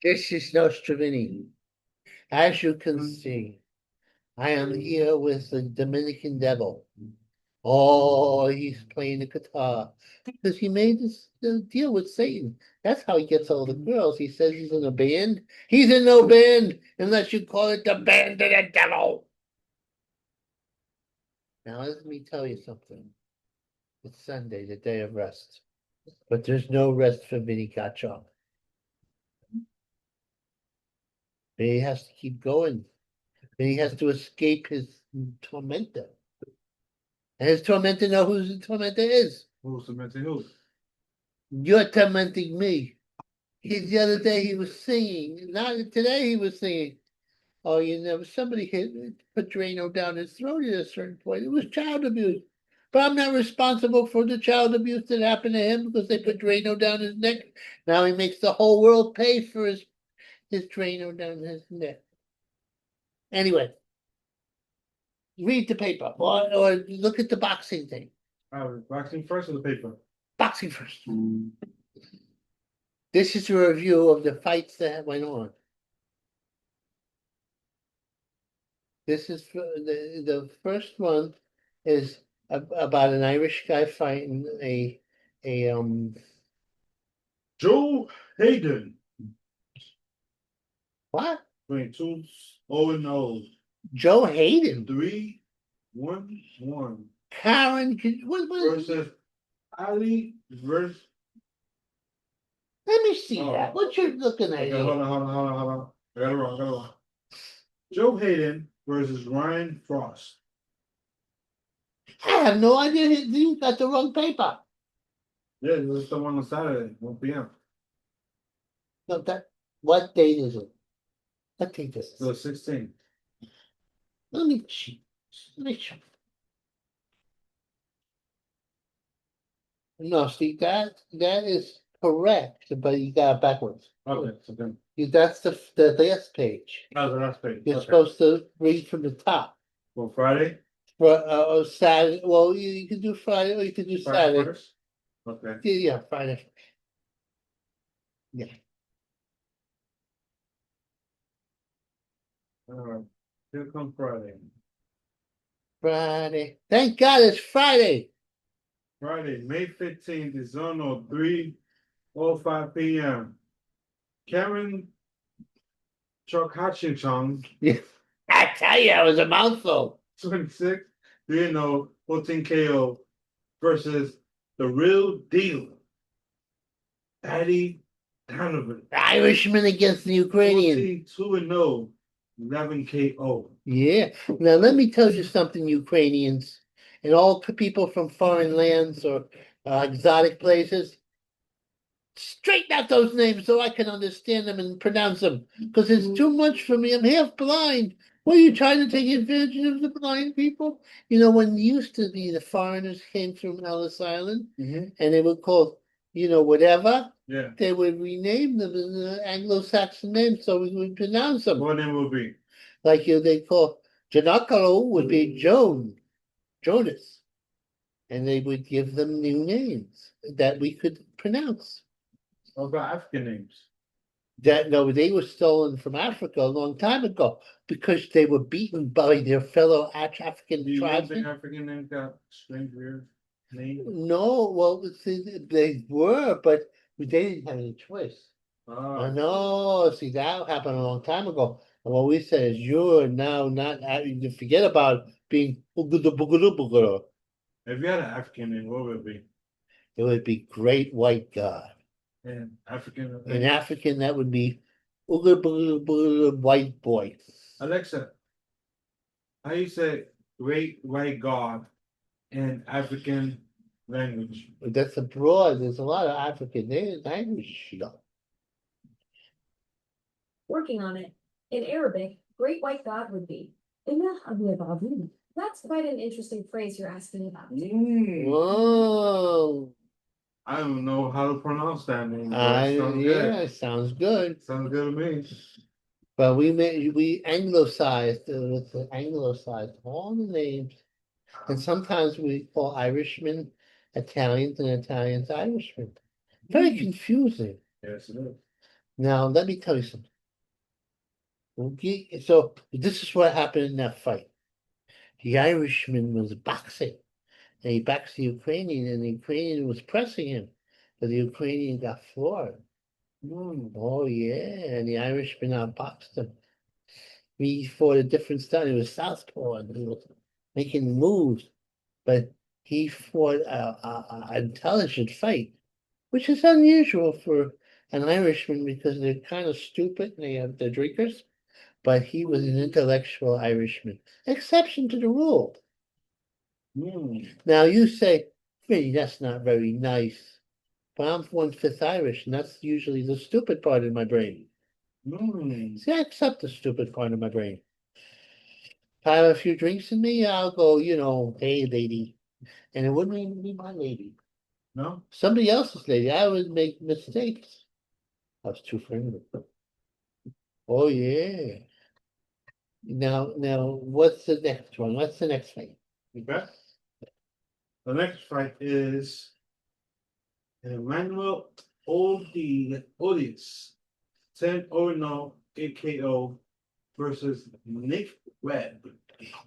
This is Nostrovini. As you can see, I am here with the Dominican devil. Oh, he's playing the guitar because he made this deal with Satan. That's how he gets all the girls. He says he's in a band. He's in no band unless you call it the band of the devil. Now, let me tell you something. It's Sunday, the day of rest. But there's no rest for Vinny Gotcha. He has to keep going. And he has to escape his tormentor. And his tormentor know who his tormentor is. Who's cementing who? You're tormenting me. The other day he was singing. Not today he was singing. Oh, you know, somebody put Drano down his throat at a certain point. It was child abuse. But I'm not responsible for the child abuse that happened to him because they put Drano down his neck. Now he makes the whole world pay for his Drano down his neck. Anyway, read the paper or look at the boxing thing. Boxing first or the paper? Boxing first. This is a review of the fights that went on. This is the first one is about an Irish guy fighting a Joe Hayden. what? 22-0-0. Joe Hayden. 3-1-1. Karen what Versus Ali versus. let me see that. What you're looking at Okay, here? hold on. I got it wrong. Joe Hayden versus Ryan Frost. I have no idea you got the wrong paper. Yeah, this is the one on Saturday, 1 p.m. No, what date is it? What date is So it? 16. Let me check. Let me check. No, see that is correct, but you got it backwards. Okay, so then. That's the last page. Oh, the last page. You're Okay. supposed to read from the top. For Friday? For Saturday. Well, you can do Friday or you can do Friday Saturday. first? Okay. Yeah, Friday. Yeah. All right. Here comes Friday. Friday. Thank God it's Friday. Friday, May 15th is on 3:05 p.m. Karen Chuck Hutchinson, Yeah. I tell you, it was a mouthful. 26, 3-0, 14 KO versus the real deal, Paddy Donovan. Irishman against the Ukrainian. 14-2-0, 11 KO. Yeah. Now let me tell you something, Ukrainians and all people from foreign lands or exotic places. Straighten out those names so I can understand them and pronounce them because it's too much for me. I'm half blind. What are you trying to take advantage of the blind people? You know, when used to be the foreigners came from Ellis Island Mm-hmm. and they were called, whatever, Yeah. they would rename them in the Anglo-Saxon names so we would pronounce them. What name will be? Like they call Janakalo would be Jonas. And they would give them new names that we could pronounce. What about African names? That no, they were stolen from Africa a long time ago because they were beaten by their fellow African Do you know the tribesmen. African name got strange weird name? No, well, see, they were, but they didn't have any choice. Ah, No, see, that happened a long time ago. And what we said is, you're now not having to forget about being boogaloo boogaloo boogaloo. if you had an African name, what would it be? It would be Great White God. And African In name? African, that would be boogaloo boogaloo boogaloo white boy. Alexa, how you say great white God in African language? That's abroad. There's a lot of African language, Working on it. In Arabic, great white God would be. That's quite an interesting phrase you're asking about. Whoa. I don't know how to pronounce that name, but it sounds good. Yeah, sounds good. Sounds good to me. But we anglicized with the anglicized all the names. And sometimes we call Irishmen Italians and Italians Irishmen. Very confusing. Yes, it is. Now, let me tell you something. Okay, so this is what happened in that fight. The Irishman was boxing, and he boxed the Ukrainian, and the Ukrainian was pressing him, but the Ukrainian got floored. Oh yeah, and the Irishman outboxed him. He fought a different style. He was southpaw, and he was making moves, but he fought a intelligent fight, which is unusual for an Irishman because they're kind of stupid and they have the drinkers. But he was an intellectual Irishman, exception to the rule. Now you say, Vinny, that's not very nice. But I'm 1/5 Irish, and that's usually the stupid part of my brain. See, I accept the stupid part of my brain. If I have a few drinks in me, I'll go, hey, lady. And it wouldn't even be my lady. No? Somebody else's lady. I would make mistakes. I was too friendly. Oh, yeah. Now, what's the next one? What's the next thing? Okay. The next fight is Emmanuel Odious, 10-0, 8 KO versus Nick Webb,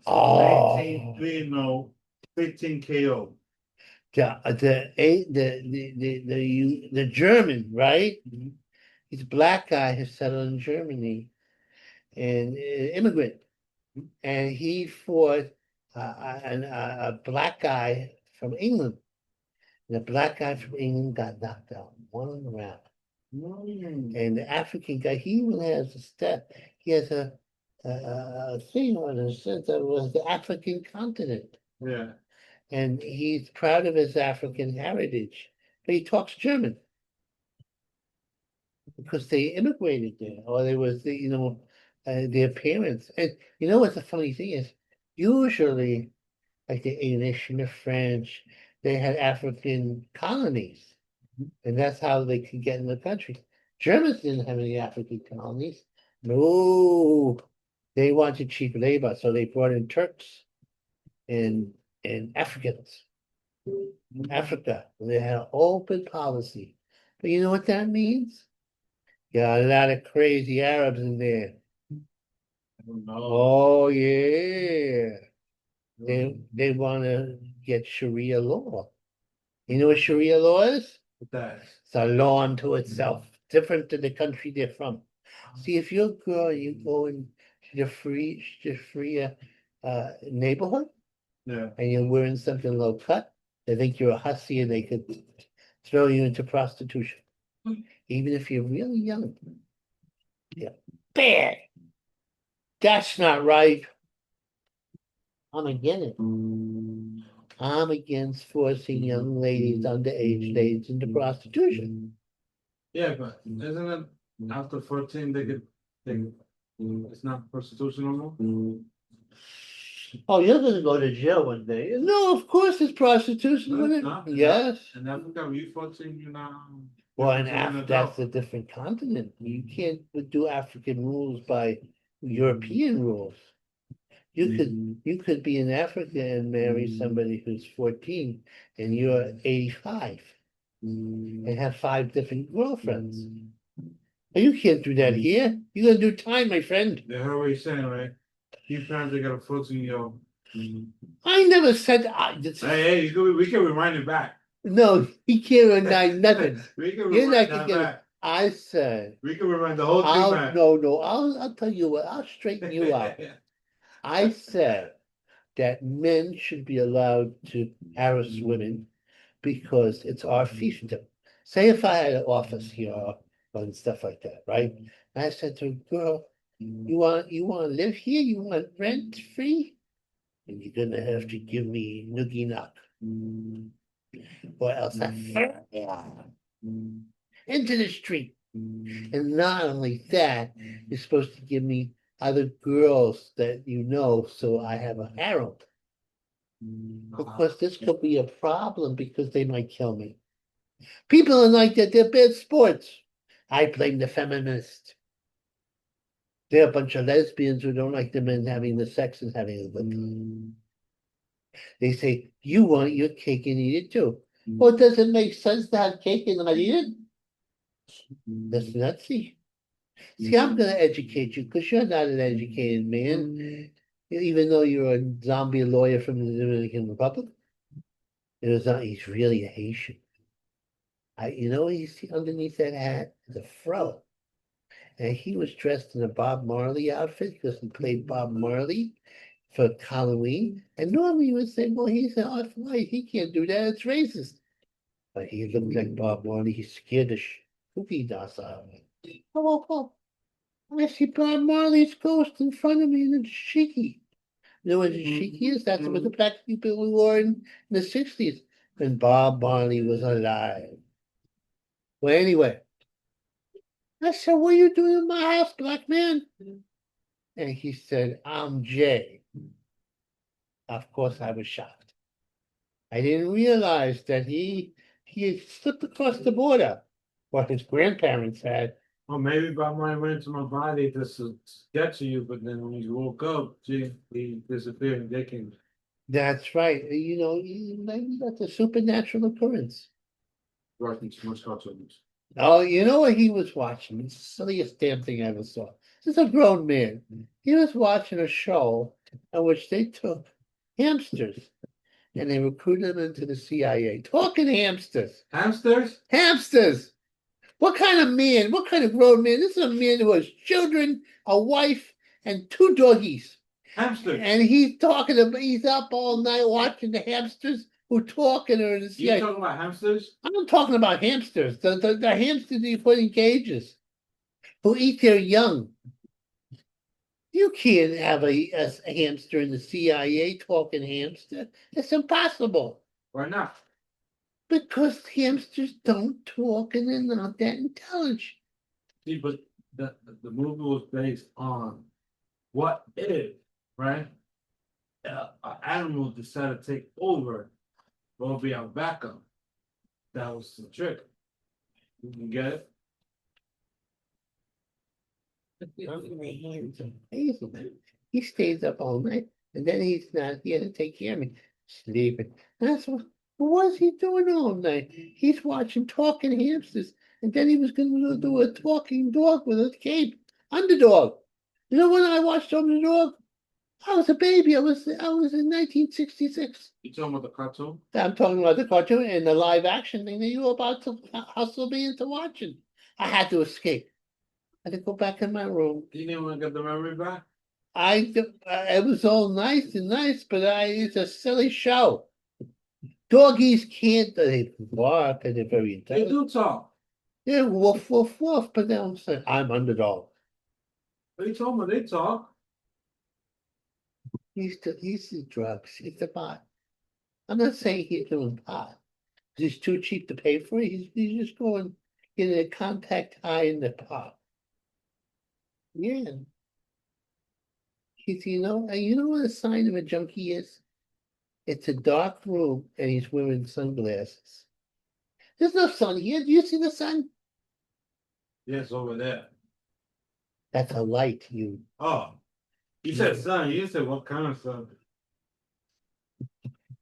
Oh, 19-3-0, 15 KO. the German, right? He's a black guy who settled in Germany and immigrant, and he fought a black guy from England. The black guy from England got knocked out one round. And the African guy, he even has a step. He has a thing on his sense that was the African continent. Yeah. And he's proud of his African heritage. But he talks German. Because they immigrated there, or there was their parents. And you know what the funny thing is? Usually, like the English and the French, they had African colonies. And that's how they could get in the country. Germans didn't have any African colonies. No, they wanted cheap labor, so they brought in Turks and Africans. Africa. They had an open policy. But you know what that means? Got a lot of crazy Arabs in there. No. Oh yeah. They want to get Sharia law. You know what Sharia law is? That. It's a law unto itself, different to the country they're from. See, if you're a girl, you go into the free neighborhood, Yeah. and you're wearing something low cut, they think you're a hussy and they could throw you into prostitution, even if you're really young. Yeah, bad. That's not right. I'm against it. I'm against forcing young ladies, underage ladies, into prostitution. Yeah, but isn't it after 14 it's not prostitution no more? Oh, you're gonna go to jail one day. No, of course it's prostitution, No, isn't it's it? not. Yes. In Africa, when you 14, you're not. Well, in considered an Africa, that's a adult. different continent. You can't do African rules by European rules. You could be in Africa and marry somebody who's 14 and you're 85 and have 5 different girlfriends. And you can't do that here. You're gonna do time, my friend. They heard what you're saying, right? You parents they got a 14-year-old. I never said Hey, we can rewind it back. no, he can't remind nothing. We can You're rewind not that gonna back. I said We can rewind the whole thing back. I'll tell you what, I'll straighten you out. I said that men should be allowed to harass women because it's our fiefdom. Say if I had an office here and stuff like that, right? And I said to a girl, you want to live here? You want rent free? And you're gonna have to give me noogie knock. Or else I throw you into the street. And not only that, you're supposed to give me other girls that you know, so I have a harem. Because this could be a problem because they might kill me. People are like that, they're bad sports. I blame the feminists. They're a bunch of lesbians who don't like the men having the sex and having it with them. They say, you want your cake and eat it too. Well, does it make sense to have cake and not eat it? That's nutsy. See, I'm gonna educate you, because you're not an educated man, even though you're a zombie lawyer from the Dominican Republic. He's really a Haitian. He's underneath that hat, the fro. And he was dressed in a Bob Marley outfit because he played Bob Marley for Halloween. And normally you would say, well, he's an off-white. He can't do that. It's racist. But he looked like Bob Marley. He scared the cookie dust out of me. Oh, I see Bob Marley's ghost in front of me in the shiki. You know what a shiki is? That's what the black people wore in the 60s when Bob Marley was alive. Well, anyway, I said, what are you doing in my house, black man? And he said, I'm Jay. Of course, I was shocked. I didn't realize that he had slipped across the border. What his grandparents had. Well, maybe Bob Marley went into my body just to get to you, but then when you woke up, gee, he disappeared and they came. That's right. Maybe that's a supernatural occurrence. Watching too much cartoons. Oh, you know what he was watching? It's the silliest damn thing I ever saw. This is a grown man. He was watching a show in which they took hamsters and they recruited them into the CIA. Talking hamsters. Hamsters? Hamsters! What kind of man? What kind of grown man? This is a man who has children, a wife, and 2 doggies. Hamsters. And he's up all night watching the hamsters who talk and are in the You CIA. talking about hamsters? I'm not talking about hamsters. The hamsters you put in cages who eat their young. You can't have a hamster in the CIA talking hamster. It's impossible. Why not? Because hamsters don't talk and they're not that intelligent. See, but the movie was based on what if, right? An animal decided to take over, what would be our backup? That was the trick. You can get it? Amazing, man. He stays up all night and then he's not here to take care of me. Sleeping. That's what was he doing all night? He's watching talking hamsters, and then he was gonna do a talking dog with a cape. Underdog. You know when I watched Underdog? I was a baby. I was in 1966. You talking about the cartoon? I'm talking about the cartoon and the live action thing that you were about to hustle me into watching. I had to escape. I had to go back in my room. You didn't want to get the memory back? It was all nice, but it's a silly show. Doggies can't, they bark and they're very They intelligent. do talk. Yeah, woof, woof, woof, but then I'm saying, I'm underdog. What are you talking about? They talk. He's the drugs, it's the pot. I'm not saying he's doing pot. He's too cheap to pay for it. He's just going, getting a contact high in the pot. Yeah. You know what a sign of a junkie is? It's a dark room and he's wearing sunglasses. There's no sun here. Do you see the sun? Yes, over there. That's a light, you. Oh, you said sun. You said what kind of sun?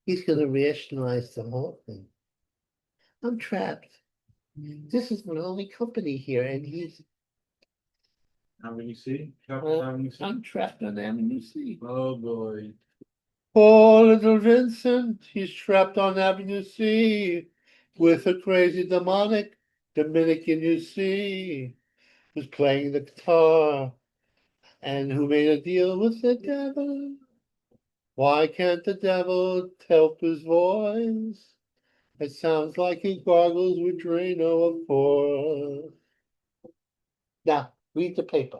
He's gonna rationalize the whole thing. I'm trapped. This is my only company here, and Avenue C? I'm trapped on Avenue C. Oh boy. Poor little Vincent, he's trapped on Avenue C with a crazy demonic Dominican you see, who's playing the guitar and who made a deal with the devil. Why can't the devil help his voice? It sounds like he gargles with Drano, of course. Now, read the paper.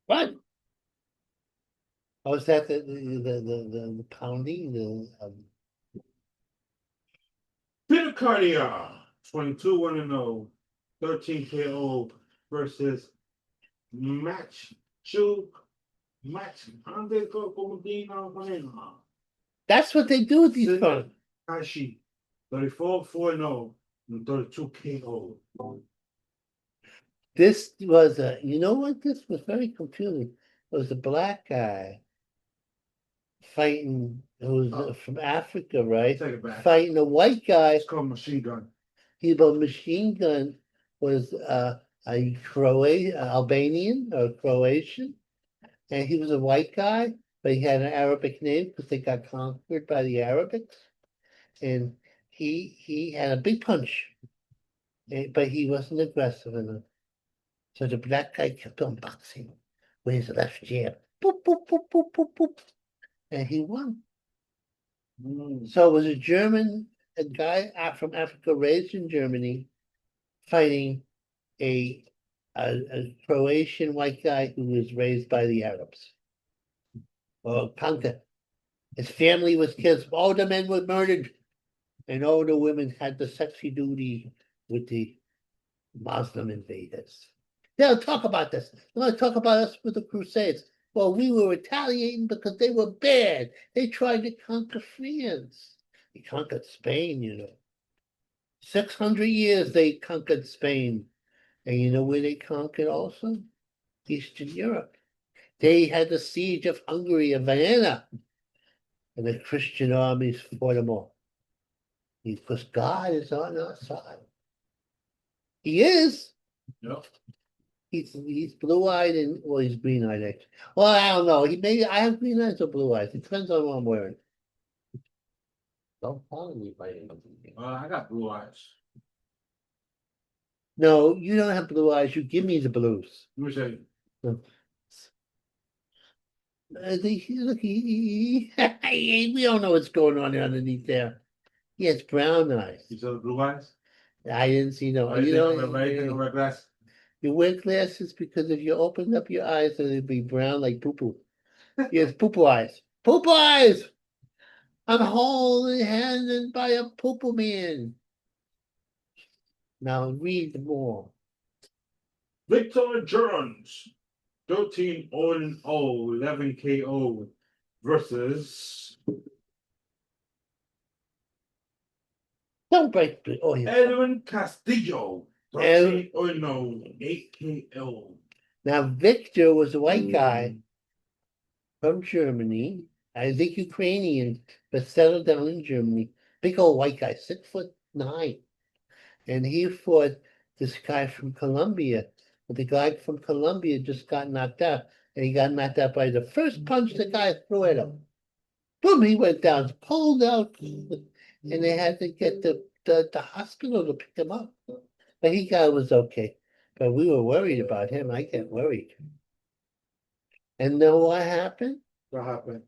What? Oh, is that the pounding, Peter Cartier, 22 1-0, 13 KO versus Match Funday Medina. that's what they do with these phones. Kashi, 34 4-0, and 32 KO. This was you know what? This was very confusing. was a black guy fighting, who was Oh. from Africa, right? Take it back. Fighting a white guy. It's called machine gun. He about machine gun was a Croatian, Albanian or Croatian, and he was a white guy, but he had an Arabic name because they got conquered by the Arabics, and he had a big punch, but he wasn't aggressive enough. So the black guy kept on boxing with his left jab, boop boop boop boop boop boop, and he won. So it was a guy from Africa raised in Germany, fighting a a Croatian white guy who was raised by the Arabs. Or conquered. His family was killed. All the men were murdered, and all the women had the sexy duty with the Muslim invaders. They'll talk about this. They'll talk about us with the Crusades. Well, we were retaliating because they were bad. They tried to conquer France. They conquered Spain, 600 years they conquered Spain. And you know where they conquered also? Eastern Europe. They had the siege of Hungary and Vienna. And the Christian armies fought them all. Because God is on our side. He is. Yep. He's blue-eyed and well, he's green-eyed actually. Well, I don't know. I have green eyes or blue eyes. It depends on what I'm wearing. Don't follow me by anything. I got blue eyes. No, you don't have blue eyes. You give me the blues. Let me show you. Look, we don't know what's going on underneath there. He has brown eyes. You saw the blue eyes? I didn't see no. Why do you think I wear glasses? You wear glasses because if you open up your eyes, it'll be brown like poo poo. He has poo poo eyes. Poo poo eyes. I'm holding handed by a poo poo man. Now read more. Victor Jones, 13-0, 11 KO versus Don't break the. Oh, yeah. Edwin Castillo, 13-0, 8 KO. Now Victor was a white guy from Germany. I think Ukrainian, but settled down in Germany. Big old white guy, 6'9". And he fought this guy from Colombia. But the guy from Colombia just got knocked out. And he got knocked out by the first punch the guy threw at him. Boom, he went down, pulled out, and they had to get the hospital to pick him up. But he was okay. But we were worried about him. I get worried. And know what happened? What happened?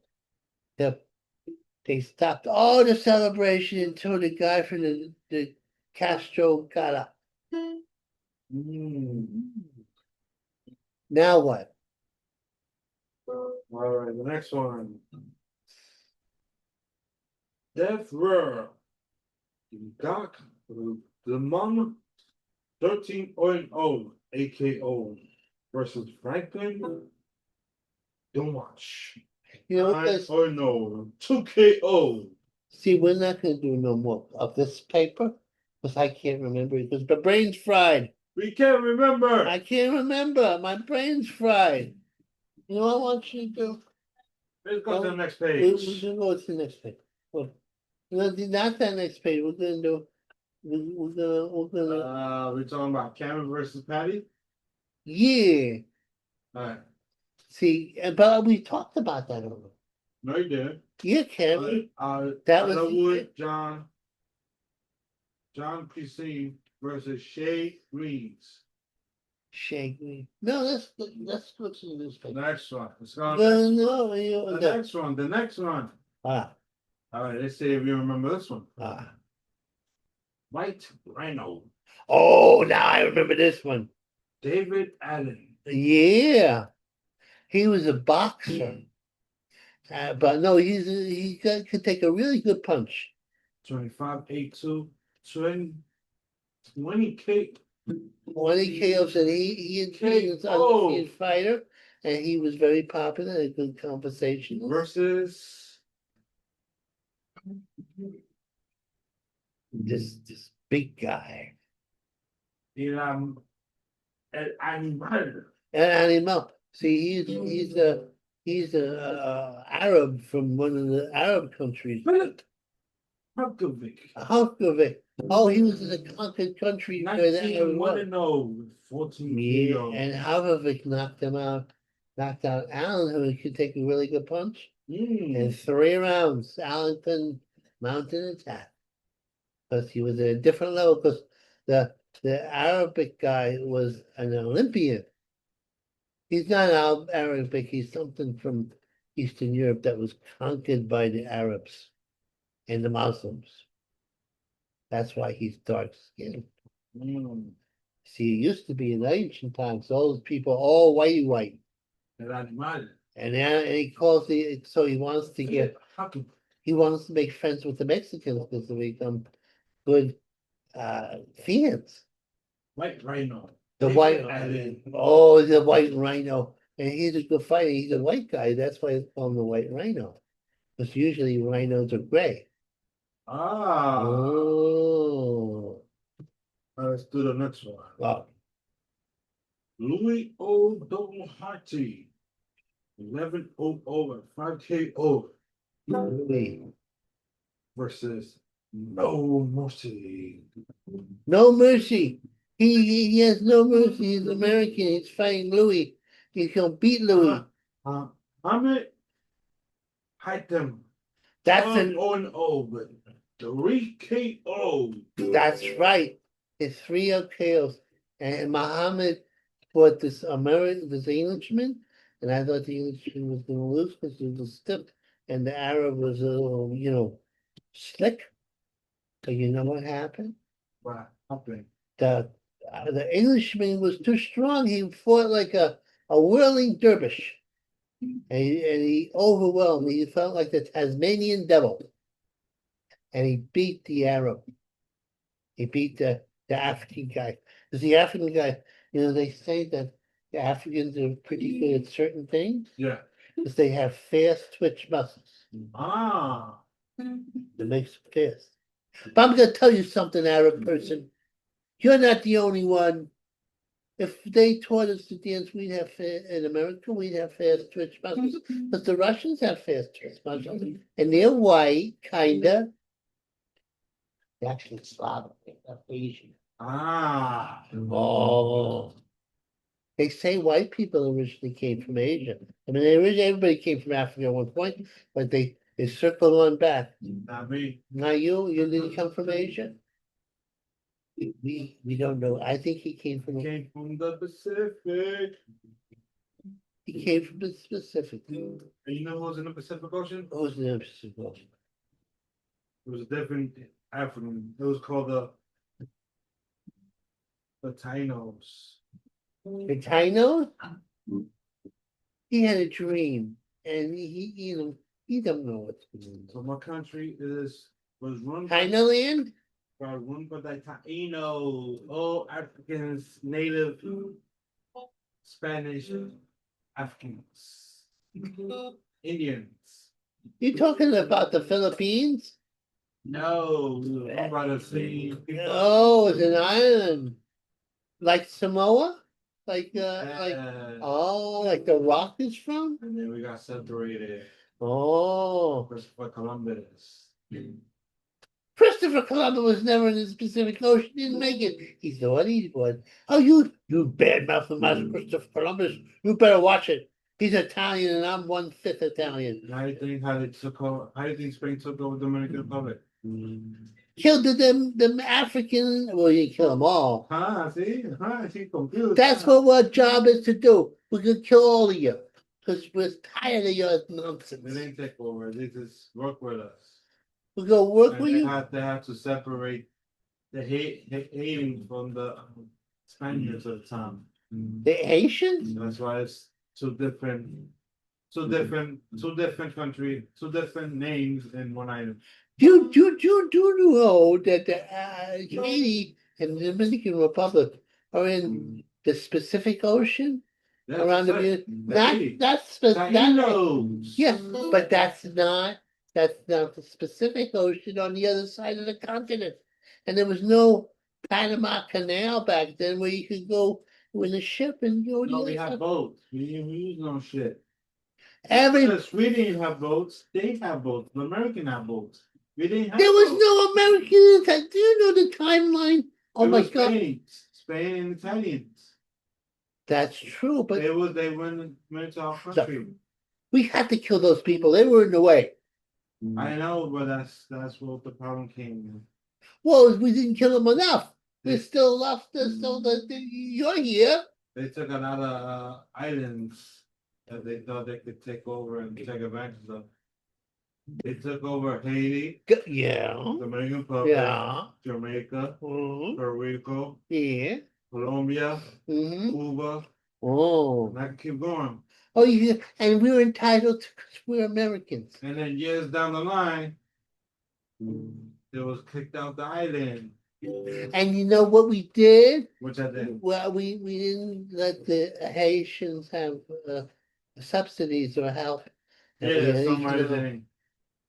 They stopped all the celebration until the guy from the Castro got up. Now what? All right, the next one. Death Row. Got the Mum, 13-0, AKO versus Franklin. Don't watch. You know what this? 9-0, 2 KO. See, we're not gonna do no more of this paper because I can't remember it because my brain's fried. We can't remember. I can't remember. My brain's fried. You know what I want you to do? Let's go to the next We're page. gonna go to the next page. Well, not that next page. We're gonna do. We're gonna. We're talking about Cameron versus Patty. Yeah. All right. See, but we talked about that already. No, you didn't. Yeah, Cameron. That was Wood, John PC versus Shay Greaves. Shay Green. No, let's go to the newspaper. Next one. Let's go. The next one. Ah. All right, let's see if you remember this one. Ah. White Rhino. Oh, now I remember this one. David Allen. Yeah. He was a boxer. But no, could take a really good punch. 25-8-2, 20 K. 20 KOs, and he was an undefeated fighter, and he was very popular and a good conversation. Versus this big guy. El Animal. El Animal. See, he's a Arab from one of the Arab countries. Philip Markovic. Halkovic. Oh, he was in a conquered country where the Arab 19 was. 1-0, 14 Yeah, KO. and Halkovic knocked him out, knocked out Allen, who could take a really good punch. In 3 rounds, Allen couldn't mount an attack. Because he was at a different level, because the Arabic guy was an Olympian. He's not Arabic, he's something from Eastern Europe that was conquered by the Arabs and the Muslims. That's why he's dark skinned. See, it used to be in ancient times, those people all white. El animal. And now and he calls so he wants to get he wants to make friends with the Mexicans because they become good fans. White rhino. The They white added- the white rhino. And he's a good fighter. He's a white guy. That's why it's called the white rhino. Because usually rhinos are gray. Ah. Oh. Let's do the next one. Well, Louis O'Doherty. 11-0 over 5 KO Louis. versus No Mercy. No mercy. He has no mercy. He's American. He's fighting Louis. He's gonna beat Louis. Ahmed Hatem. That's 1-0 with 3 KO. That's right. It's 3 KOs. And Muhammad fought this Englishman, and I thought the Englishman was gonna lose because he was stiff, and the Arab was a little, slick. So you know what happened? What happened? The Englishman was too strong. He fought like a whirling dervish. And he overwhelmed. He felt like the Tasmanian devil. And he beat the Arab. He beat the African guy. Because the African guy, they say that the Africans are pretty good at certain things. Yeah. Because they have fast twitch muscles. Ah. That makes them fast. But I'm going to tell you something, Arab person. You're not the only one. If they taught us to dance, in America, we'd have fast twitch muscles. But the Russians have fast twitch muscles. And they're white, kinda. They're actually Slavic, they're not Asian. Ah. Oh. They say white people originally came from Asia. I mean, everybody came from Africa at one point, but they circled on back. Not me. Not you? You didn't come from Asia? We don't know. I think he came from the Pacific. the Pacific. And you know who was in the Pacific Ocean? Who's in the Pacific Ocean? It was a different African. It was called the Tainos. The Taino? He had a dream, and he don't know what's going on. So my country was run Taino land? run by the Taino, all Africans, native, Spanish, Africans, Indians. You talking about the Philippines? No, I'm about to say. Oh, it's an island. Like Samoa? Like the rock is from? And then we got separated. Oh. Christopher Columbus. Christopher Columbus was never in the Pacific Ocean, didn't make it. He thought he would. Oh, you bad mouth Christopher Columbus. You better watch it. He's Italian and I'm 1/5 Italian. How do you think Spain took over the Dominican Republic? Killed them African, well, you kill them all. She confused. That's what our job is to do. We're gonna kill all of you. Because we're tired of your They nonsense. didn't take over. They just work with us. We're gonna work And with they you. have to separate the hating from the Spaniards at the time. The Haitians? That's why it's two different countries, two different names in one item. Do you know that the Haiti and the Dominican Republic are in the Pacific Ocean? Around the Tainos. yes, but that's not the Pacific Ocean on the other side of the continent. And there was no Panama Canal back then where you could go with a ship and go to No, the we other had side. boats. We didn't use no shit. Every, Because we didn't have boats. They have boats. The American have boats. We didn't have there was boats. no Americans. Do you know the timeline? Oh It my was God, Spain and Italians. that's true. But They went to our country. we had to kill those people. They were in the way. I know, but that's what the problem came in. Well, we didn't kill them enough. There's They, still left. There's still you're here. they took a lot of islands that they thought they could take over and take advantage of. They took over Haiti, Yeah. Dominican Republic, Yeah. Jamaica, Mhm. Puerto Rico, Yeah. Colombia, Hmm. Cuba, Oh. and I can keep going. Oh, yeah. And we're entitled to because we're Americans. And then years down the line, they was kicked out the island, And you know what we did? which I did. Well, we didn't let the Haitians have subsidies or help. And we- Yeah, you know,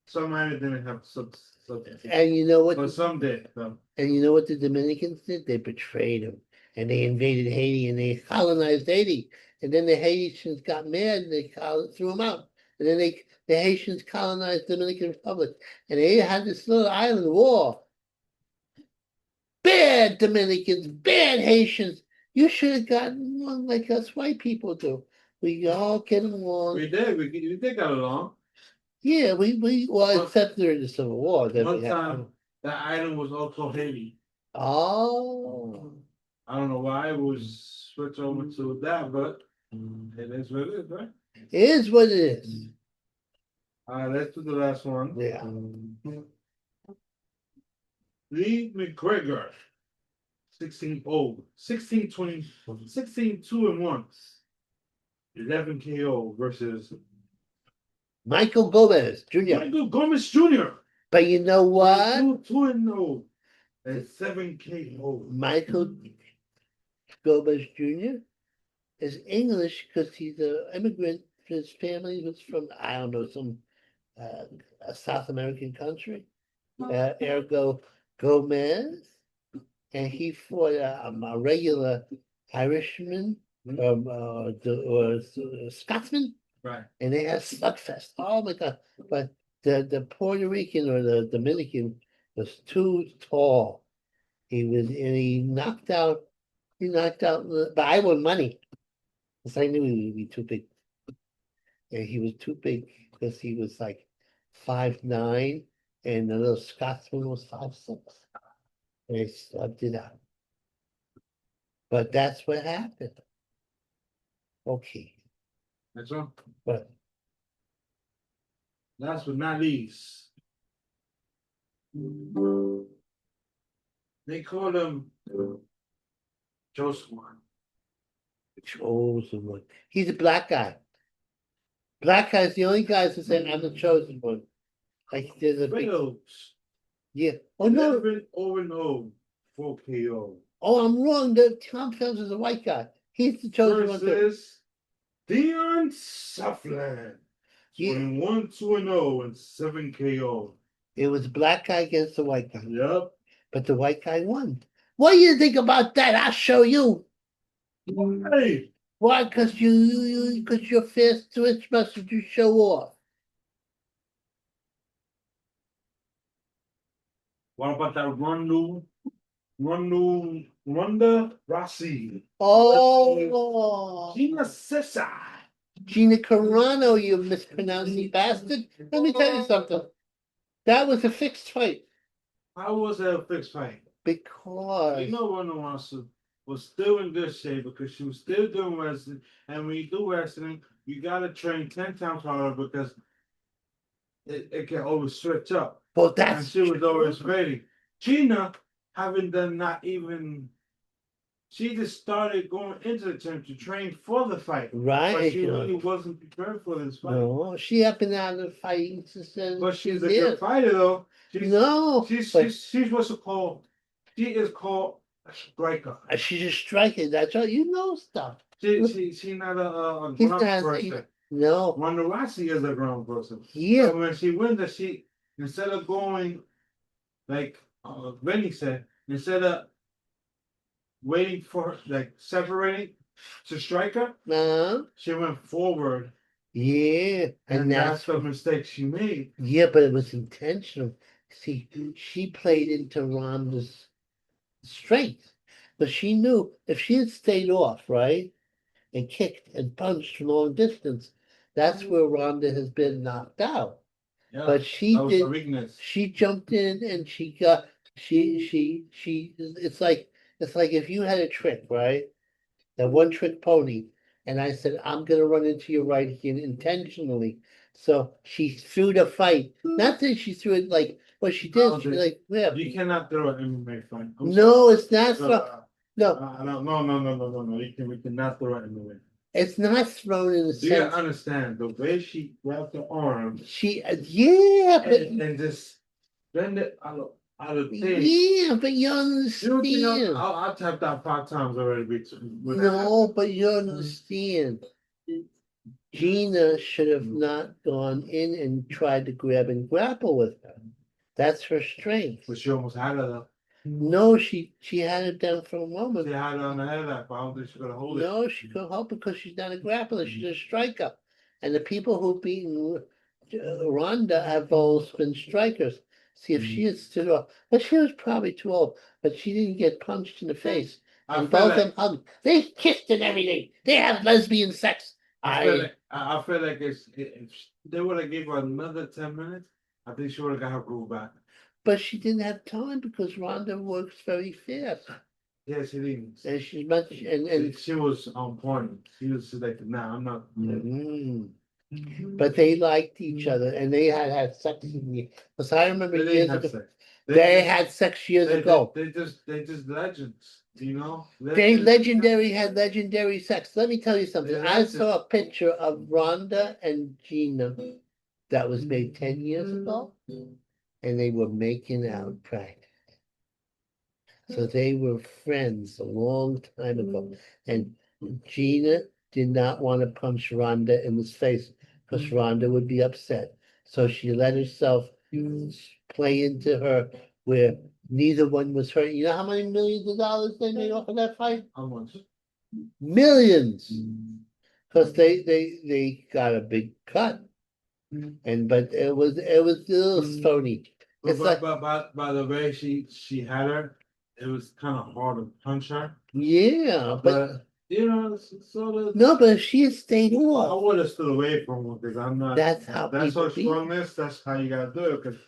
some island didn't have subsidies, and you know what? but some did. So. And you know what the Dominicans did? They betrayed them, and they invaded Haiti and they colonized Haiti. And then the Haitians got mad and they threw them out. And then the Haitians colonized Dominican Republic, and they had this little island war. Bad Dominicans, bad Haitians. You should have gotten along like us white people do. We all get along. We did. We did get along. Yeah, well, One- except during the Civil War. Then One we had. time, that island was also Haiti. Oh. I don't know why it was switched over to that, but it is what it is, right? It is what it is. All right, let's do the last one. Yeah. Lee McGregor, 16-0, 16-20, 16-2-1, 11 KO versus Michael Gomez Jr. Michael Gomez Jr. But you know what? 2-0 and 7 KO. Michael Gomez Jr. is English because he's an immigrant. His family was from, I don't know, some a South American country. Ergo Gomez. And he fought a regular Irishman or Scotsman. Right. And they had slugfest. Oh my God. But the Puerto Rican or the Dominican was too tall. He knocked out, but I won money. Because I knew he would be too big. And he was too big because he was like 5'9", and the little Scotsman was 5'6". And he subbed it out. But that's what happened. Okay. That's all. But Last but not least, they call him Joseph. chosen one. He's a black guy. Black guy's the only guys who say I'm the chosen one. Like there's a big yeah. Oh no. 11-0, 4 KO. Oh, I'm wrong. The Tom Phelps is a white guy. He's the chosen one. Too. Versus Dion Sutherland. Yeah. 21-2-0 and 7 KO. It was a black guy against the white guy. Yep. But the white guy won. What do you think about that? I'll show you. Hey, Why? Because because your fast twitch message you show off. what about that Ronda Rossi? Oh, Gina Cesar. Gina Carano, you mispronouncing bastard. Let me tell you something. That was a fixed fight. How was that a fixed fight? Because You know Ronda Rossi was still in good shape because she was still doing wrestling. And when you do wrestling, you gotta train 10 times harder because it can always switch up. well, And that's she was true. always ready. Gina, having done not even, she just started going into the gym to train for the fight. But Right. she really wasn't prepared for this fight. No, she had been out of fighting since then. But she's a years. good fighter though. No, but She's what's it called? She is called a striker. she's a striker. That's all. You know stuff. She's not a He's ground not. person. No. Ronda Rousey is a ground person. Yeah. So when she wins that, she instead of going like Benny said, instead of waiting for like separating, to strike her, No, she went forward, yeah, and that's the mistake she made. yeah, but it was intentional. See, she played into Rhonda's strength, but she knew if she had stayed off, right, and kicked and punched long distance, that's where Rhonda has been knocked out. Yeah, But she that was the did. weakness. She jumped in and she got. She. It's like if you had a trick, right? That one trick pony, and I said, I'm gonna run into your right hand intentionally. So she threw the fight. Not that she threw it like what she did, she like, yeah. You cannot throw an MMA fight. I'm No, it's not sorry. no, No. We cannot throw an MMA. it's not thrown in the Do you sense. understand the way she grabbed the arm She yeah, but and just bend it out of thing? yeah, but you You don't think understand. I tapped out 5 times already with No, but you understand. Gina should have not gone in and tried to grab and grapple with her. That's her strength. But she almost had it though. No, she had it down for a She moment. had it on the head of that, but I don't think she could hold it. No, she couldn't help it because she's not a grappler. She's a striker. And the people who've beaten Ronda have always been strikers. See, if she had stood off, but she was probably too old, but she didn't get punched in the face. I And feel both like, of them hugged. They kissed and everything. They have lesbian sex. I feel like if they would have gave her another 10 minutes, I think she would have got her groove back. But she didn't have time because Ronda works very fast. Yes, she didn't. And she's much and She was on point. She was like, nah, I'm not. But they liked each other and they had sex in the because I remember They years didn't have ago. sex. They had sex years ago. They just legends, you know. They Legends. had legendary sex. Let me tell you something. They're I legends. saw a picture of Rhonda and Gina that was made 10 years ago, and they were making out practically. So they were friends a long time ago. And Gina did not want to punch Rhonda in the face because Rhonda would be upset. So she let herself play into her where neither one was hurt. You know how many millions of dollars they made off of that fight? How much? Millions. Because they got a big cut. And but it was a little phony. It's like By the way she had her, it was kind of hard to punch her. yeah, But you know, it's sort of. no, but if she had stayed I off, would have stood away from her because I'm not. that's how That's people her be. strongness. That's how you gotta do it. Because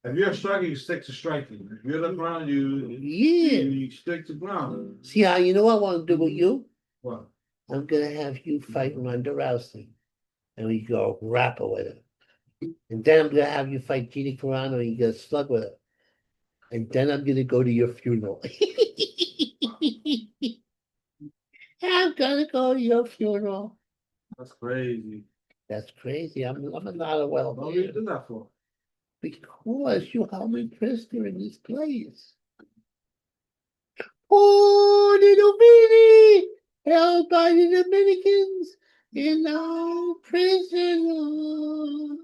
if you're a striker, you stick to striking. If you're the ground, Yeah. you stick to ground. See how you know what I want to do with you? What? I'm gonna have you fight Ronda Rousey, and we go grapple with her. And then I'm gonna have you fight Gina Carano, and you get slug with her. And then I'm gonna go to your funeral. I'm gonna go to your funeral. That's crazy. That's crazy. I'm not a well What do you do that for? because you held me prisoner in this place. Oh, little Billy, held by the Dominicans in our prison.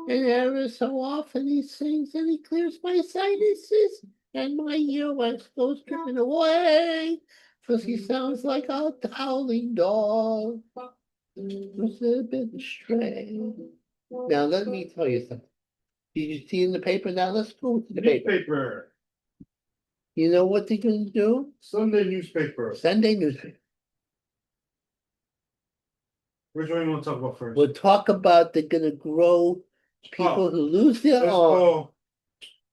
And ever so often he sings and he clears my sinuses and my earwax goes dripping away. Cause he sounds like a howling dog who's a bit stray. Now let me tell you something. Did you see in the paper? Now let's go to the paper. Newspaper. You know what they're gonna do? Sunday newspaper. Sunday newspaper. Which one you want to talk about first? We'll talk about they're gonna grow people who lose their Let's arm. go.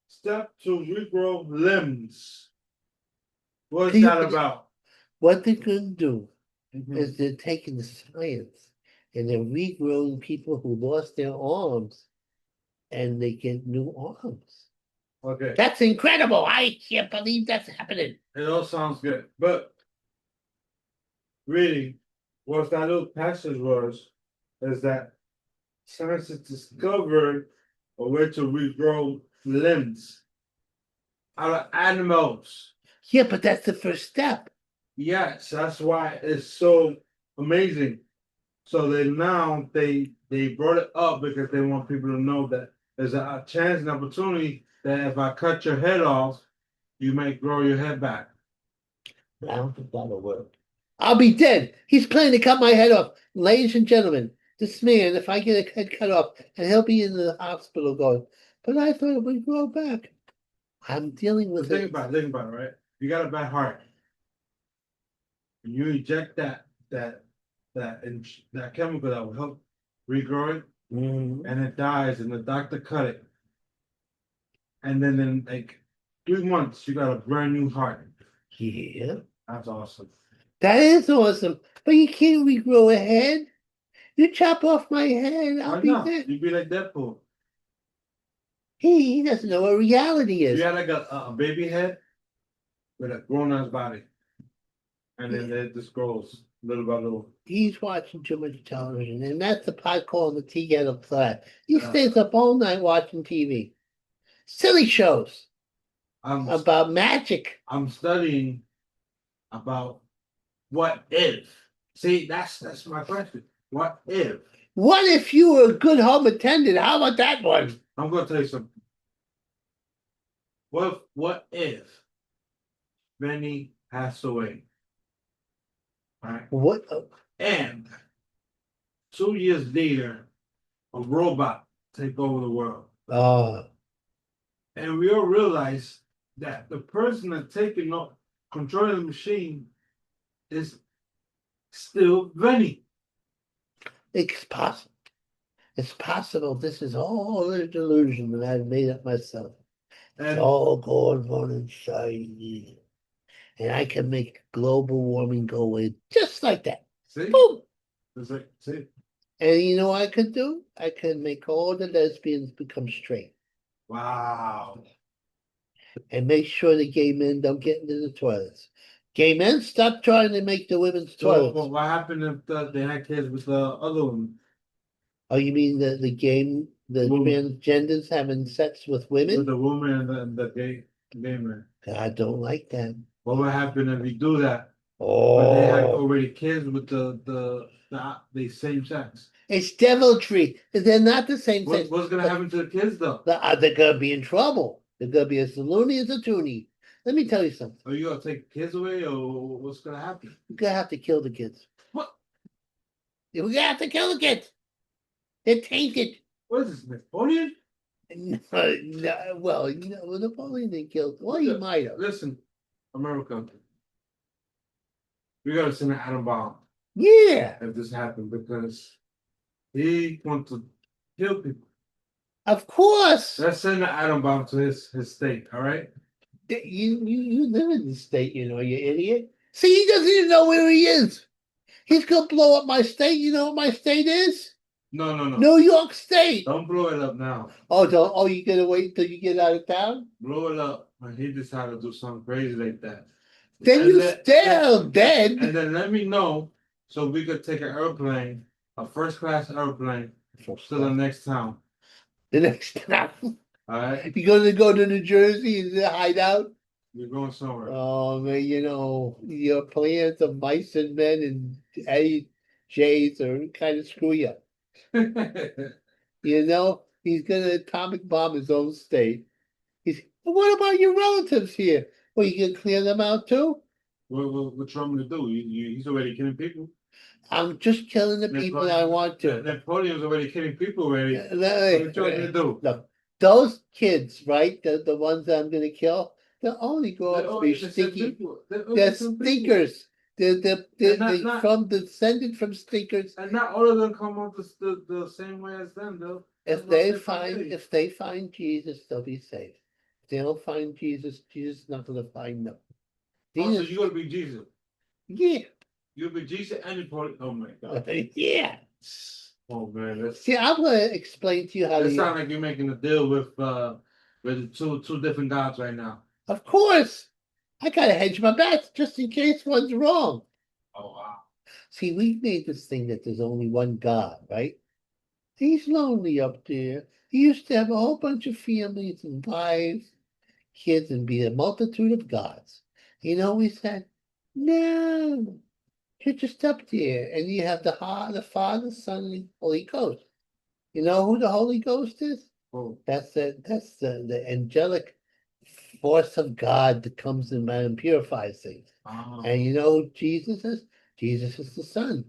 Step to regrow limbs. What's People- that about? What they're gonna do Mhm. is they're taking the science and they're regrowing people who lost their arms and they get new arms. Okay. That's incredible. I can't believe that's happening. It all sounds good, but really, what that little passage was is that science has discovered a way to regrow limbs out of animals. Yeah, but that's the first step. Yes, that's why it's so amazing. So they brought it up because they want people to know that there's a chance and opportunity that if I cut your head off, you might grow your head back. I don't think that'll work. I'll be dead. He's planning to cut my head off. Ladies and gentlemen, this man, if I get a head cut off, and he'll be in the hospital going, but I thought it would grow back. I'm dealing But with think it. about it, right? You got a bad heart. And you inject that chemical that will help regrow it, Mhm. and it dies, and the doctor cut it. And then in like 3 months, you got a brand new heart. Yeah, That's awesome. that is awesome. But you can't regrow a head. You chop off my head, I'll Why be not? dead. You'd be like Deadpool. He doesn't know what reality You is. had like a baby head with a grown ass body. And then it just grows little by little. He's watching too much television, and that's the pot calling the tea kettle black. He Yeah. stays up all night watching TV. Silly shows I'm about magic. I'm studying about what if. See, that's my question. What if? What if you were a good home attendant? How about that one? I'm gonna tell you something. What if Benny passed away? Right? What? And 2 years later, a robot take over the world. Oh, And we all realize that the person that's taking up controlling the machine is still Benny. it's possible. It's possible. This is all a delusion that I've made up myself. It's And all going on inside me. And I can make global warming go away just like that. see, Boom! it's like, see, And you know what I could do? I could make all the lesbians become straight wow. and make sure the gay men don't get into the toilets. Gay men, stop trying to make the women's So toilets. what happened if they had kids with the other one? Oh, you mean the Woman. transgenders having sex with With women? the woman and the gay man? I don't like that. What would happen if you do that? But they had Oh, already kids with the same sex. it's deviltry. They're not the same What, sex. what's gonna happen to the kids though? They're gonna be in trouble. They're gonna be as loony as a toonie. Let me tell you something. Are you gonna take kids away, or what's gonna happen? We're gonna have to kill the kids. What? We're gonna have to kill the kids. They're tainted. What is this, Napoleon? No, well, Napoleon didn't kill. Well, he might have. Listen, America, we gotta send an atom bomb Yeah, if this happened because he wants to kill people. of course. Let's send an atom bomb to his state, all right? You live in the state, you idiot. See, he doesn't even know where he is. He's gonna blow up my state. You know what my state is? No. New York State. Don't blow it up now. Oh, don't. Oh, you gonna wait till you get out of town? Blow it up when he decided to do something crazy like that. Then And you then- still dead. And then let me know so we could take an airplane, a first class airplane, to the next town. The next time. All right? You gonna go to New Jersey and hide out? You're going somewhere. Oh man, your plans of mice and men and AJs are kind of screw you. He's gonna atomic bomb his own state. What about your relatives here? Well, you gonna clear them out too? What you want me to do? He's already killing people. I'm just killing the people I want to. Napoleon's already killing people already. What you want me to do? Look, those kids, right? The ones that I'm gonna kill, they'll only grow up to be stinky. They're stinkers. They're descended from stinkers. And not all of them come out the same way as them, though. If they find Jesus, they'll be saved. If they don't find Jesus, Jesus is not gonna find them. Oh, so Jesus, you gotta be Jesus. yeah, You'll be Jesus and Napoleon. Oh my God. yeah. Oh man, that's See, I'm gonna explain to you how that to. sounds like you're making a deal with two different gods right now. Of course, I gotta hedge my bets just in case one's wrong. Oh wow. See, we made this thing that there's only one God, right? He's lonely up there. He used to have a whole bunch of families and wives, kids, and be a multitude of gods. We said, no, you're just up there, and you have the Father, Son, and Holy Ghost. You know who the Holy Ghost is? Oh, That's the angelic force of God that comes in man and purifies things. ah. And you know who Jesus is? Jesus is the Son.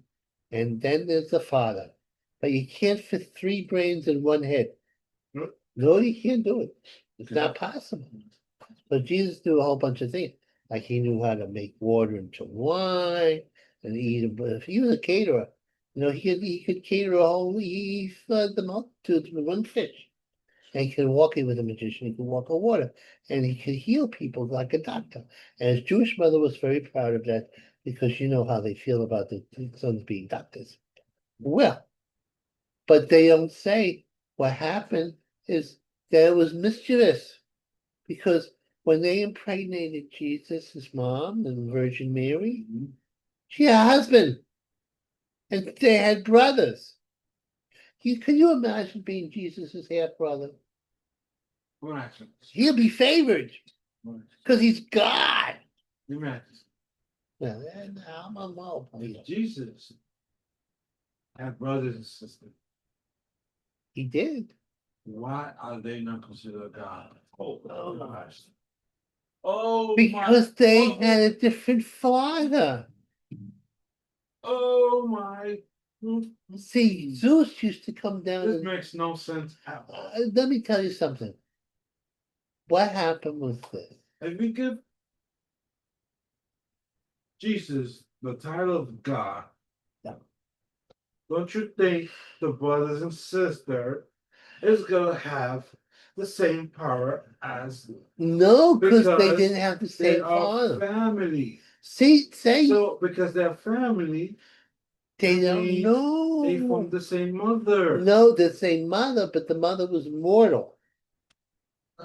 And then there's the Father. But you can't fit three brains in one head. No, you can't do it. It's not possible. But Jesus knew a whole bunch of things. Like he knew how to make water into wine and eat a, if he was a caterer, he could cater a whole, he fed the multitudes with one fish. And he could walk in with a magician, he could walk on water, and he could heal people like a doctor. And his Jewish mother was very proud of that because you know how they feel about the sons being doctors. Well, but they don't say what happened is that it was mischievous because when they impregnated Jesus, his mom, and Virgin Mary, she had a husband, and they had brothers. Can you imagine being Jesus' half brother? Imagine. He'll be favored because he's God. Imagine. Well, I'm a well. If Jesus had brothers and sisters, He did. why are they not considered God? Oh, Oh. gosh. Oh, Because they oh, had a different father. oh my. See, Zeus used to come down This and makes no sense at all. let me tell you something. What happened was this. If we give Jesus the title of God, Yeah. don't you think the brothers and sister is gonna have the same power as No, because they Because didn't have the they same are father. family? See, say So because they're family, they that don't means they from know. the same mother. No, the same mother, but the mother was mortal.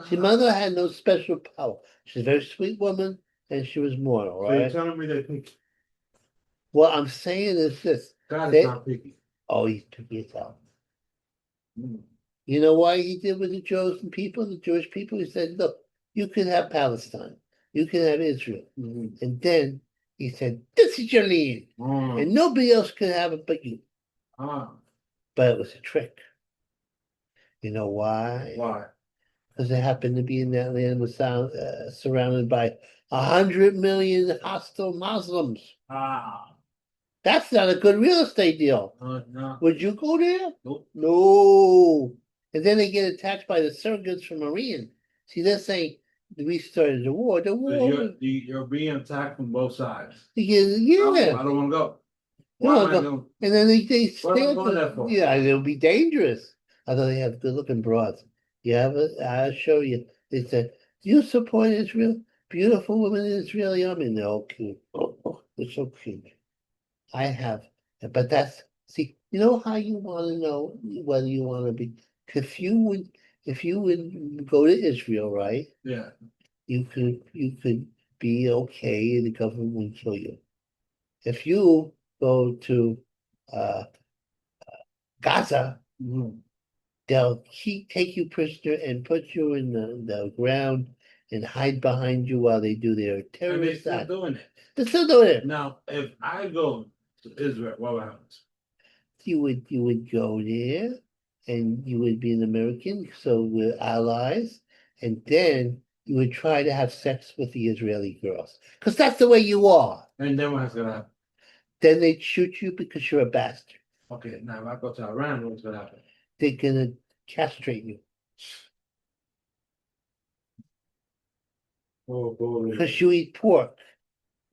See, mother had no special power. She's a very sweet woman, and she was mortal, So you're right? telling me they're picky? What I'm saying is this. God They- is not picky. Oh, he's picky as hell. Mm. You know why he did with the chosen people, the Jewish people? He said, look, you can have Palestine, you can have Israel. Mhm. And then he said, this is your land, and nobody else can have it but you. Ah, But it was a trick. You know why? why? Because it happened to be in that land was surrounded by 100 million hostile Muslims. Ah, That's not a good real estate deal. no. Would you go there? Nope. No. And then they get attacked by the surrogates from Iran. See, they're saying we started the war. The So war. you're being attacked from both sides. Yeah. I don't want to go. You Why wanna am I go- going? And then they What am I stand going there for? yeah, it'll be dangerous. Although they have good looking broads. I'll show you. They said, do you support Israel? Beautiful women in Israeli army. They're all cute. Oh, they're so cute. I have, but see, you know how you want to know whether you want to be, if you would go to Israel, right? Yeah. You could be okay and the government won't kill you. If you go to uh Gaza, Mhm. they'll take you prisoner and put you in the ground and hide behind you while they do their And they terrorist still act. doing it. They're still doing it. Now, if I go to Israel, what happens? You would go there and you would be an American, so we're allies, and then you would try to have sex with the Israeli girls. Because that's the way you are. And then what's gonna happen? Then they'd shoot you because you're a bastard. Okay, now if I go to Iran, what's gonna happen? They're gonna castrate you. Oh, boy. Because you eat pork.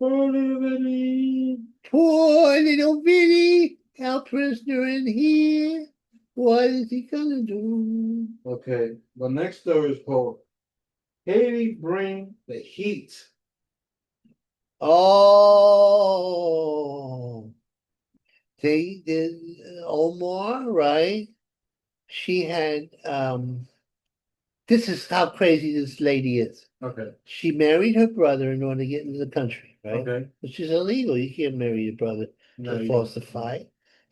Poor little Benny. Poor little Vinny, our prisoner in here. What is he gonna do? Okay, the next story is called Haiti Bring the Heat. Oh, they did Omar, right? She had this is how crazy this lady is. Okay, She married her brother in order to get into the country, right? okay. Which is illegal. You can't marry your brother No, to you falsify.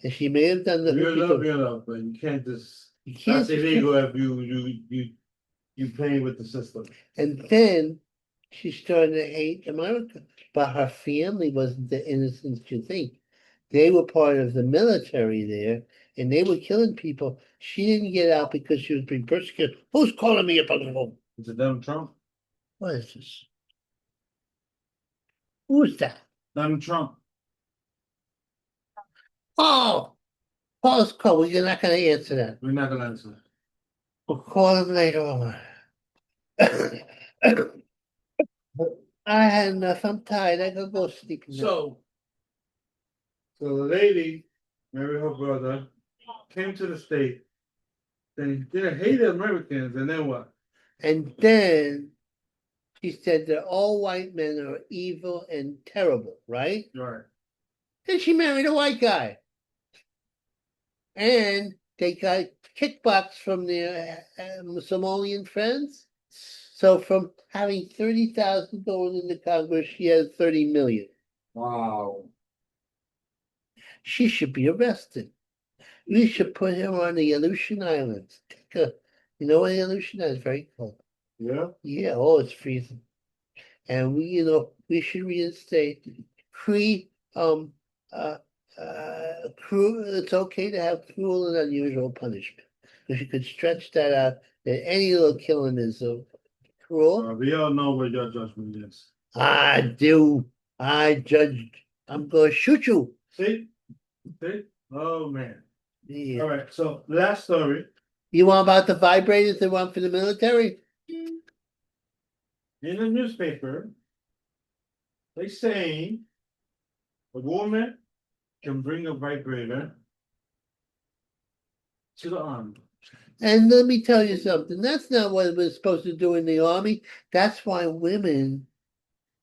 And she may have done the you hooky love to- your love, but you can't just. You can't That's illegal if you playing with the system. And then she started to hate America. But her family wasn't the innocents you think. They were part of the military there, and they were killing people. She didn't get out because she was being persecuted. Who's calling me up on the phone? Is it Donald Trump? What is this? Who's that? Donald Trump. Oh, Paul's call. We're not gonna answer that. We're not gonna answer. We'll call him later on. I had enough. I'm tired. I gotta go sleep now. So the lady, married her brother, came to the state. They hated Americans, and then what? And then she said that all white men are evil and terrible, right? Right. Then she married a white guy. And they got kickbacks from their Somalian friends. So from having 30,000 going into Congress, she has 30 million. Wow. She should be arrested. We should put her on the Aleutian Islands. You know what the Aleutian Islands is very cold. Yeah. Yeah, oh, it's freezing. And we should reinstate pre cruel. It's okay to have cruel and unusual punishment because you could stretch that out. That any little killing is cruel. We all know what your judgment is. I do. I judged. I'm gonna shoot you. See? See? Oh man. Yeah. All right. So last story. You want about the vibrators they want for the military? In the newspaper, they saying a woman can bring a vibrator to the army. And let me tell you something. That's not what we're supposed to do in the army. That's why women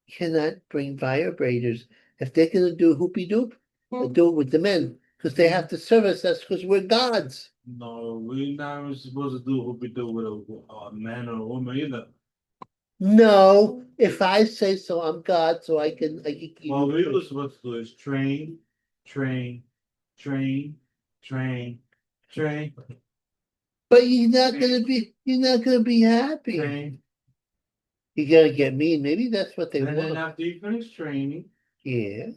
cannot bring vibrators. If they're gonna do hoopy doop, they'll do it with the men because they have to service us because we're gods. No, we're not supposed to do what we do with a man or a woman either. No, if I say so, I'm God, so I can keep What we you. were supposed to do is train, train, train, train, train, But you're not gonna be happy. train. You're gonna get mean. Maybe that's what they And then want. after you finish training, Yeah,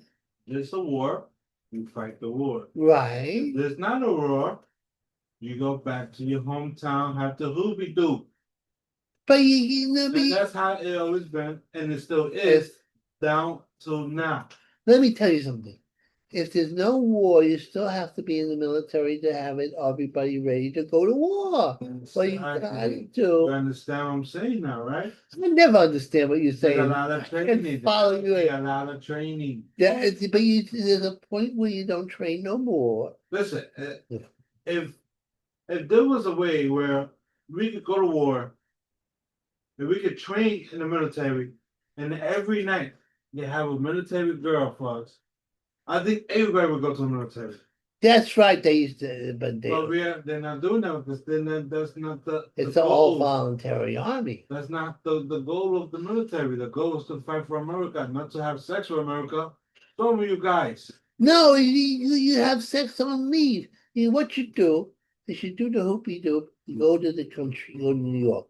there's a war, you fight the war. right. If there's not a war, you go back to your hometown, have the hoopy doo. But you know, And that's how it always been, and it still Yes. is down till now. let me tell you something. If there's no war, you still have to be in the military to have everybody ready to go to war. Well, you gotta You do. understand what I'm saying now, right? I never understand what you're There's saying. a lot of I can training. follow you. There's a lot of training. But there's a point where you don't train no more. Listen, if there was a way where we could go to war, and we could train in the military, and every night they have a military girl for us, I think everybody would go to the military. That's right. They used to, but They're not doing that because then that's not the it's the an all goal. voluntary army. That's not the goal of the military. The goal is to fight for America, not to have sex with America. Some of you guys. No, you have sex on leave. What you do is you do the hoopy doop. You go to the country. You go to New York.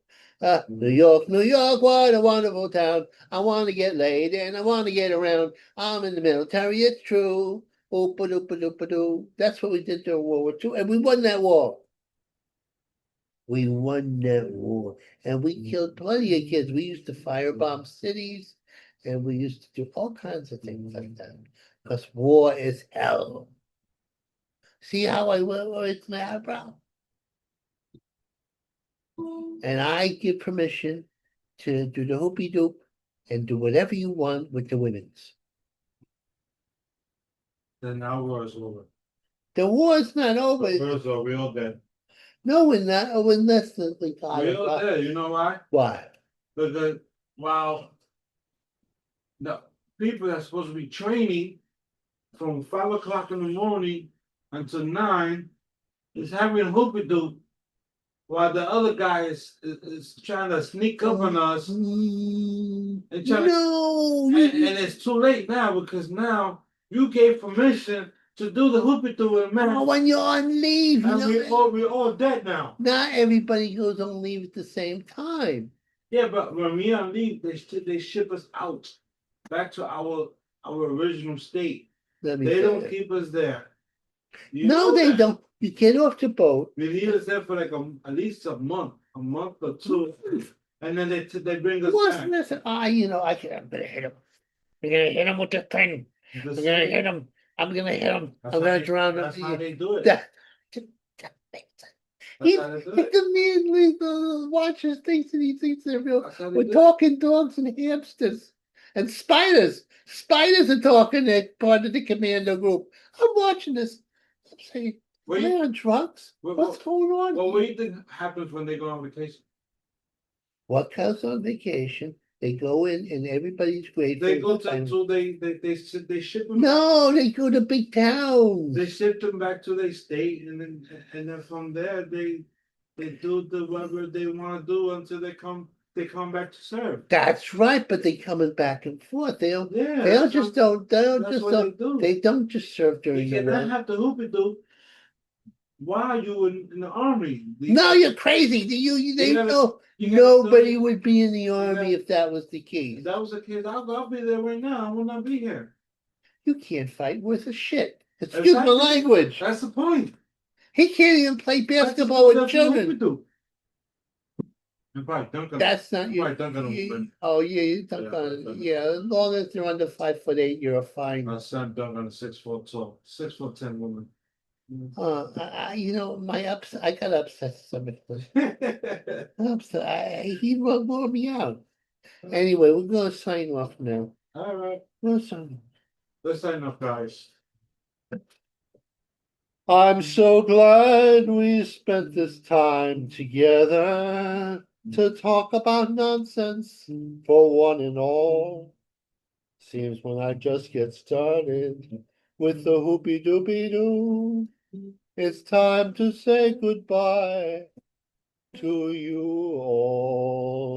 New York, New York, what a wonderful town. I want to get laid and I want to get around. I'm in the military. It's true. Oopa doopa doopa doo. That's what we did during World War II, and we won that war. We won that war, and we killed plenty of kids. We used to firebomb cities, and we used to do all kinds of things like that. Because war is hell. See how I raised my eyebrow? And I give permission to do the hoopy doop and do whatever you want with the women's. Then now war is over. The war's not over. First of all, we all dead. No, we're not. Oh, we're less than We all dead. You know why? Why? Because while the people that's supposed to be training from 5 o'clock in the morning until 9 is having hoopy doop, while the other guy is trying to sneak up on us and trying No, and it's too late now because now you gave permission to do the hoopy doop with a man. when you're on leave, And we're all dead now. not everybody goes on leave at the same time. Yeah, but when we on leave, they ship us out back to our original state. Let me They tell don't you. keep us there. You No, know they that. don't. You get off the boat. We leave us there for like at least a month or two, and then they bring us What's back. this? I'm gonna hit him. I'm gonna hit him with the pen. I'm gonna hit him. I'm gonna hit him. That's I'm how gonna they- drown him. That's how they do it. That- That's He, how they do the it. man watches things and he thinks they're real. That's how they We're do it. talking dogs and hamsters and spiders. Spiders are talking. They're part of the commando group. I'm watching this. I'm saying, What am do I you, on drugs? what- What's going on? what do here? you think happens when they go on vacation? What comes on vacation? They go in and everybody's grateful. They go and fine. to they ship them. No, they go to big towns. They ship them back to their state, and then from there they do the whatever they want to do until they come back to serve. That's right, but they coming back and forth. They don't. Yeah, They don't that's just what, don't. They don't that's just what don't. they do. They don't just serve during You the cannot war. have the hoopy do while you in the army. No, you're crazy. They gotta- know you gotta nobody do- would be in the army gotta- if that was the If case. that was the case, I'll be there right now. I will not be here. You can't fight worth a shit. Excuse my Exactly. language. That's the point. He can't even play That's basketball with what children. we do. And probably Duncan. That's not you. Probably Duncan will win. Oh yeah, you dunk Yeah, on. Duncan. Yeah, as long as they're under 5'8", you're fine. My son Duncan, 6 foot tall, 6'10" woman. I got upset some extent. I'm upset. He wore me out. Anyway, we're gonna sign off now. All right, We're gonna sign off. let's sign up, guys. I'm so glad we spent this time together to talk about nonsense for one and all. Seems when I just get started with the hoopy doopy doo, it's time to say goodbye to you all.